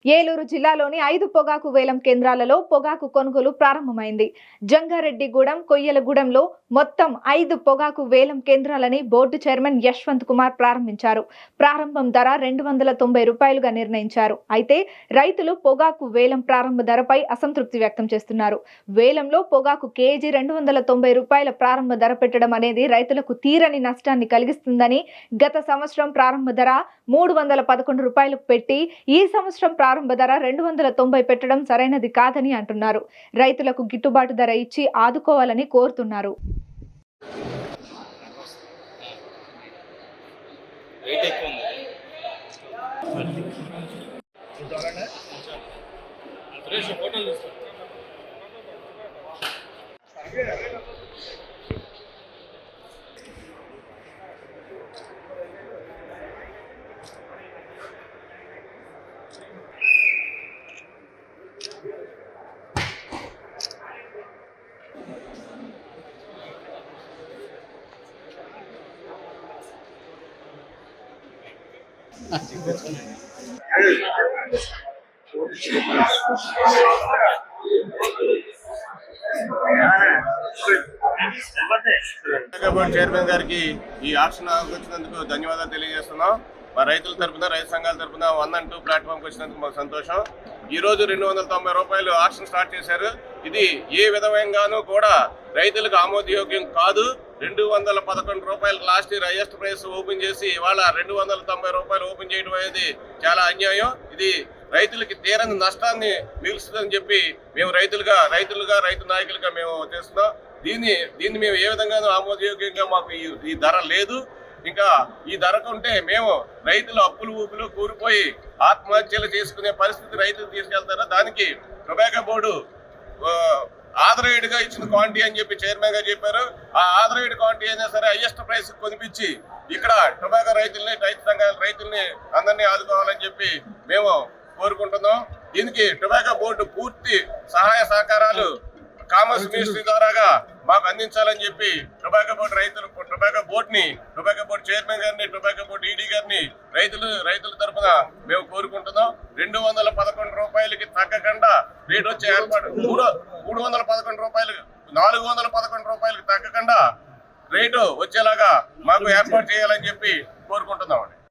ఏలూరు జిల్లాలోని 5 పొగాకు వేలం కేంద్రాలలో పొగాకు కొనుగోలు ప్రారంభమైంది. జంగారెడ్డిగూడెం, కొయ్యలగూడెంలో మొత్తం 5 పొగాకు వేలం కేంద్రాలని బోర్డు చైర్మన్ యశ్వంత్ కుమార్ ప్రారంభించారు. ప్రారంభం ధర ₹290గా నిర్ణయించారు. అయితే రైతులు పొగాకు వేలం ప్రారంభ ధరపై అసంతృప్తి వ్యక్తం చేస్తున్నారు. వేలంలో పొగాకు కేజీ ₹290 ప్రారంభ ధర పెట్టడం అనేది రైతులకు తీరని నష్టాన్ని కలిగిస్తుందని, గత సంవత్సరం ప్రారంభ ధర ₹311 పెట్టి ఈ సంవత్సరం ప్రారంభ ధర 290 పెట్టడం సరైనది కాదని అంటున్నారు. రైతులకు గిట్టుబాటు ధర ఇచ్చి ఆదుకోవాలని కోరుతున్నారు. చైర్మన్ గారికి ఈ ఆక్షన్ వచ్చినందుకు ధన్యవాదాలు తెలియజేస్తున్నాం. మా రైతుల తరఫున, రైతు సంఘాల తరఫున 1 ప్లాట్ఫామ్కి వచ్చినందుకు మాకు సంతోషం. ఈరోజు ₹290 ఆక్షన్ స్టార్ట్ చేశారు. ఇది ఏ విధంగానూ కూడా రైతులకు ఆమోదయోగ్యం కాదు. ₹211 last year highest price open చేసి ఇవాళ ₹290 ఓపెన్ చేయడం అనేది చాలా అన్యాయం. ఇది రైతులకి తీరని నష్టాన్ని మిగులుస్తుందని చెప్పి మేము రైతు నాయకులుగా మేము చేస్తున్నాం. దీన్ని మేము ఏ విధంగానూ ఆమోదయోగ్యంగా మాకు ఈ ధర లేదు. ఇంకా ఈ ధరకు ఉంటే మేము రైతులు అప్పులు ఊపులు కూరిపోయి ఆత్మహత్యలు చేసుకునే పరిస్థితి రైతులు తీసుకెళ్తారు. దానికి టొబాకో బోర్డు ఆథరైడ్గా ఇచ్చిన క్వాంటిటీ అని చెప్పి చైర్మన్ గారు చెప్పారు. ఆ ఆథరైడ్ క్వాంటిటీ అయినా సరే హైయెస్ట్ ప్రైస్ కొనిపించి ఇక్కడ టొబాకో రైతుల్ని అందరినీ ఆదుకోవాలని చెప్పి మేము కోరుకుంటున్నాం. దీనికి టొబాకో బోర్డు పూర్తి సహాయ సహకారాలు కామర్స్ మినిస్ట్రీ ద్వారాగా మాకు అందించాలని చెప్పి టొబాకో బోర్డు చైర్మన్ గారిని, టొబాకో బోర్డు ఈడీ గారిని రైతుల తరఫున మేము కోరుకుంటున్నాం. ₹211కి తగ్గకుండా రేటు వచ్చే ఏర్పాటు, ₹311 ₹411కి తగ్గకుండా రేటు వచ్చేలాగా మాకు ఏర్పాటు చేయాలని చెప్పి కోరుకుంటున్నామండి.